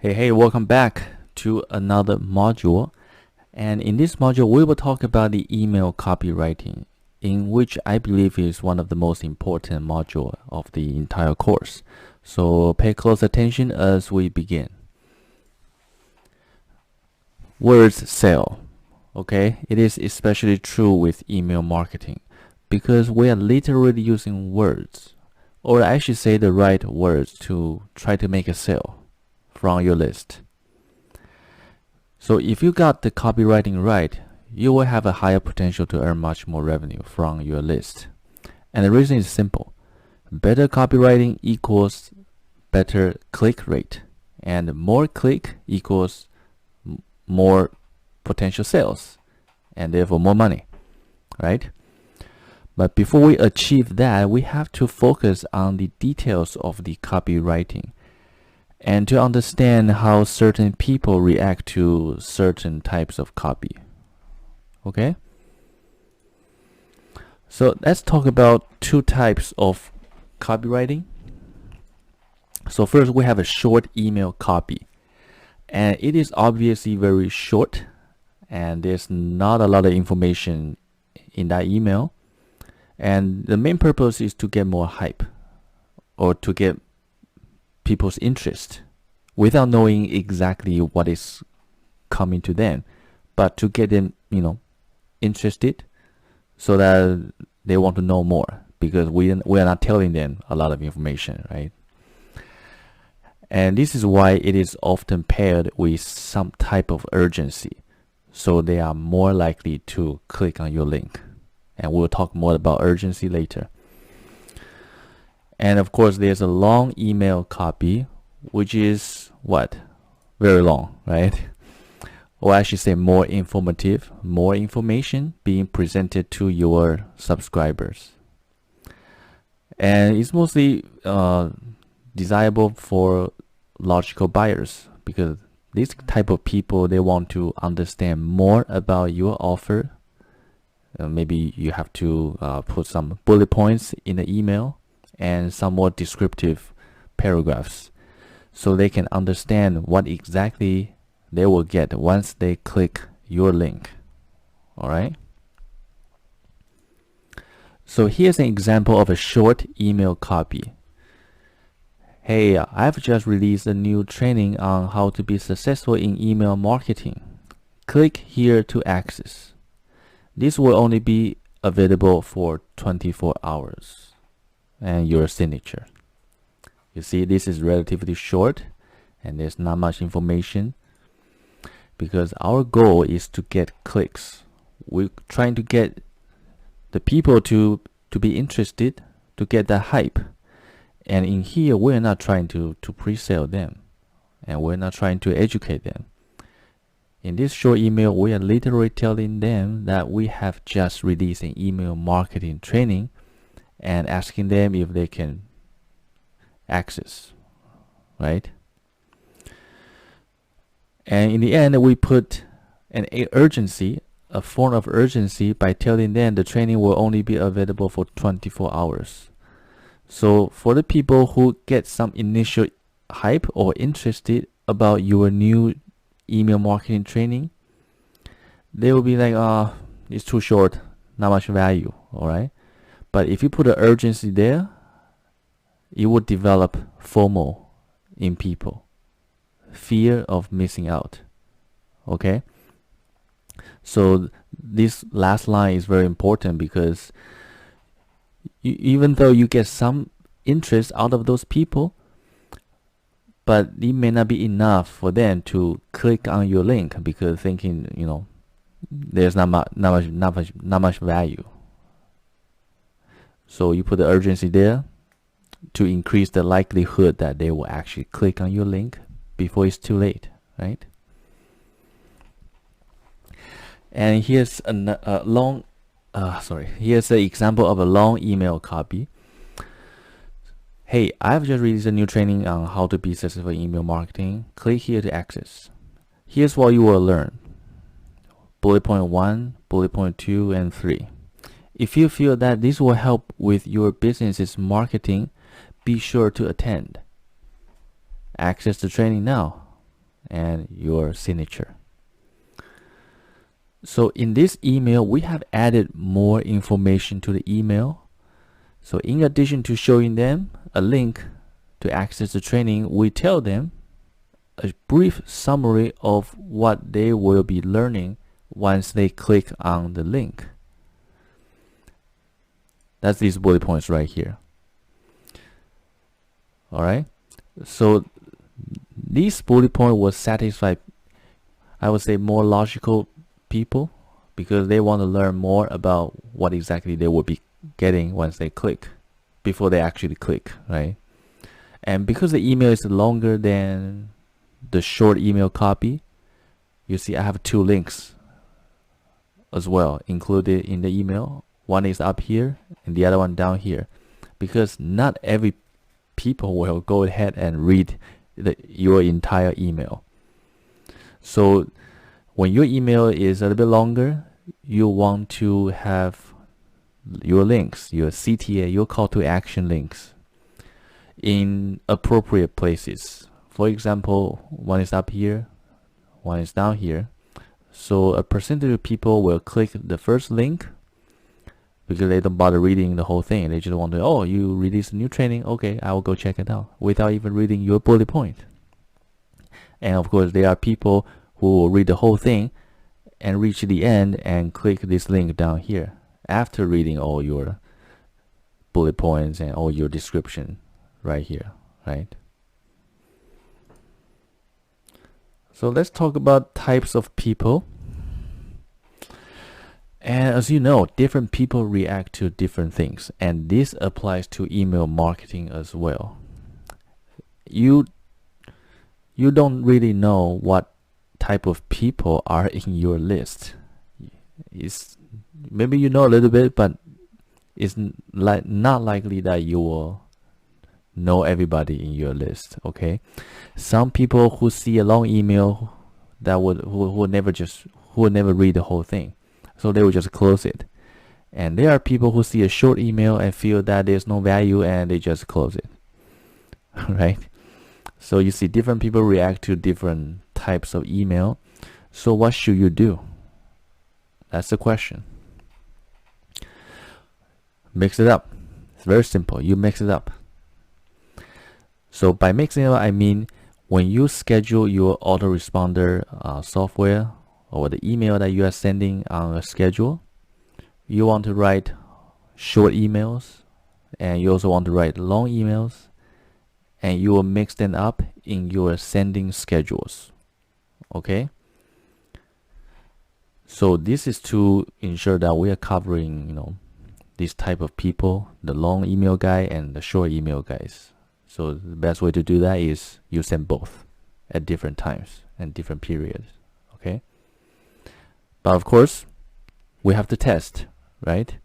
Hey, welcome back to another module. And in this module, we will talk about the email copywriting, in which I believe is one of the most important module of the entire course. So pay close attention as we begin. Words sell. Okay, it is especially true with email marketing because we are literally using words, or I should say the right words, to try to make a sale from your list. So if you got the copywriting right, you will have a higher potential to earn much more revenue from your list. And the reason is simple. Better copywriting equals better click rate, and more click equals more potential sales, and therefore more money, right? But before we achieve that, we have to focus on the details of the copywriting and to understand how certain people react to certain types of copy. Okay? So let's talk about two types of copywriting. So first, we have a short email copy, and it is obviously very short, and there's not a lot of information in that email, and the main purpose is to get more hype or to get people's interest without knowing exactly what is coming to them, but to get them, interested so that they want to know more, because we are not telling them a lot of information, right? And this is why it is often paired with some type of urgency, so they are more likely to click on your link. And we'll talk more about urgency later. And of course, there's a long email copy, which is what? Very long, right? Or I should say more informative, more information being presented to your subscribers. And it's mostly desirable for logical buyers, because this type of people, they want to understand more about your offer. Maybe you have to put some bullet points in the email and some more descriptive paragraphs, so they can understand what exactly they will get once they click your link. All right. So here's an example of a short email copy. Hey, I've just released a new training on how to be successful in email marketing. Click here to access. This will only be available for 24 hours. And your signature. You see, this is relatively short and there's not much information, because our goal is to get clicks. We're trying to get the people to be interested, to get the hype. And in here, we're not trying to pre-sell them, and we're not trying to educate them. In this short email, we are literally telling them that we have just released an email marketing training and asking them if they can access, right? And in the end, we put an urgency, a form of urgency, by telling them the training will only be available for 24 hours. So for the people who get some initial hype or interested about your new email marketing training, they will be like, it's too short, not much value, all right? But if you put an urgency there, it would develop FOMO in people, fear of missing out. Okay? So this last line is very important, because even though you get some interest out of those people, but it may not be enough for them to click on your link, because thinking, there's not much value. So you put the urgency there to increase the likelihood that they will actually click on your link before it's too late, right? And here's here's an example of a long email copy. Hey, I've just released a new training on how to be successful in email marketing. Click here to access. Here's what you will learn. Bullet point 1, bullet point 2, and 3. If you feel that this will help with your business's marketing, be sure to attend. Access the training now. and your signature. So in this email, we have added more information to the email. So in addition to showing them a link to access the training, we tell them a brief summary of what they will be learning once they click on the link. That's these bullet points right here. Alright, so these bullet points will satisfy, I would say, more logical people, because they want to learn more about what exactly they will be getting once they click, before they actually click, right? And because the email is longer than the short email copy, you see I have 2 links as well included in the email. One is up here and the other one down here, because not every people will go ahead and read your entire email. So when your email is a little bit longer, you want to have your links, your CTA, your call to action links, in appropriate places. For example, one is up here, one is down here. So a percentage of people will click the first link because they don't bother reading the whole thing. They just want to, oh, you released a new training, okay, I will go check it out, without even reading your bullet point. And of course, there are people who will read the whole thing and reach the end and click this link down here after reading all your bullet points and all your description right here, right? So let's talk about types of people. And as you know, different people react to different things, and this applies to email marketing as well. You don't really know what type of people are in your list. Maybe you know a little bit, but it's not likely that you will know everybody in your list. Okay, some people who see a long email that who would never read the whole thing, so they will just close it. And there are people who see a short email and feel that there's no value and they just close it. Right? So you see different people react to different types of email. So what should you do? That's the question. Mix it up. It's very simple. You mix it up. So by mixing it up, I mean when you schedule your autoresponder software or the email that you are sending on a schedule, you want to write short emails, and you also want to write long emails, and you will mix them up in your sending schedules. Okay? So this is to ensure that we are covering, this type of people, the long email guy and the short email guys. So the best way to do that is you send both at different times and different periods. Okay? But of course, we have to test, right?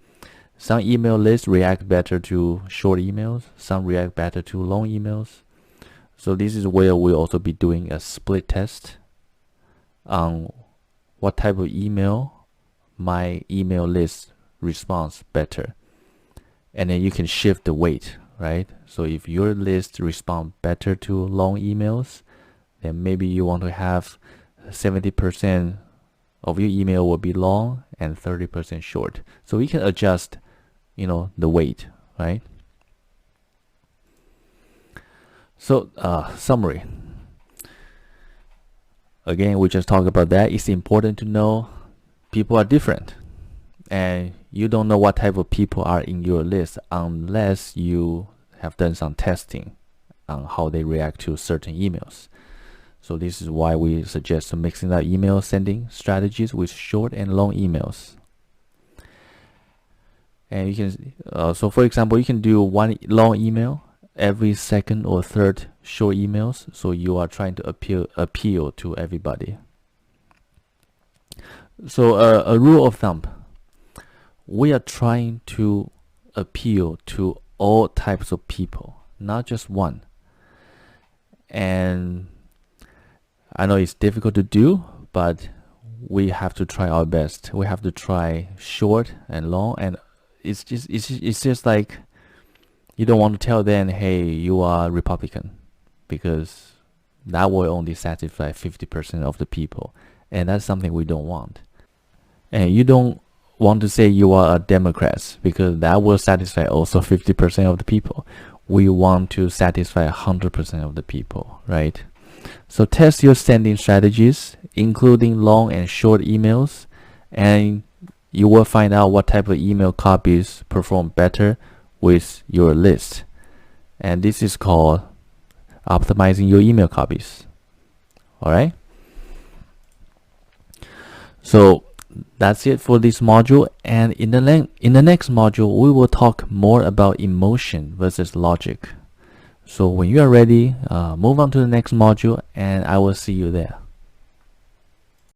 Some email lists react better to short emails, some react better to long emails. So this is where we'll also be doing a split test on what type of email my email list responds better. And then you can shift the weight, right? So if your list responds better to long emails, then maybe you want to have 70% of your email will be long and 30% short. So we can adjust, the weight, right? So summary. Again, we just talked about that. It's important to know people are different, and you don't know what type of people are in your list unless you have done some testing on how they react to certain emails. So this is why we suggest mixing up email sending strategies with short and long emails. And you can, so for example, you can do one long email every second or third short emails. So you are trying to appeal to everybody. So a rule of thumb, we are trying to appeal to all types of people, not just one. And I know it's difficult to do, but we have to try our best. We have to try short and long, and it's just like you don't want to tell them, hey, you are Republican, because that will only satisfy 50% of the people, and that's something we don't want. And you don't want to say you are a Democrat, because that will satisfy also 50% of the people. We want to satisfy 100% of the people, right? So test your sending strategies, including long and short emails, and you will find out what type of email copies perform better with your list. And this is called optimizing your email copies. All right. So that's it for this module, and in the next module we will talk more about emotion versus logic. So when you are ready, move on to the next module, and I will see you there.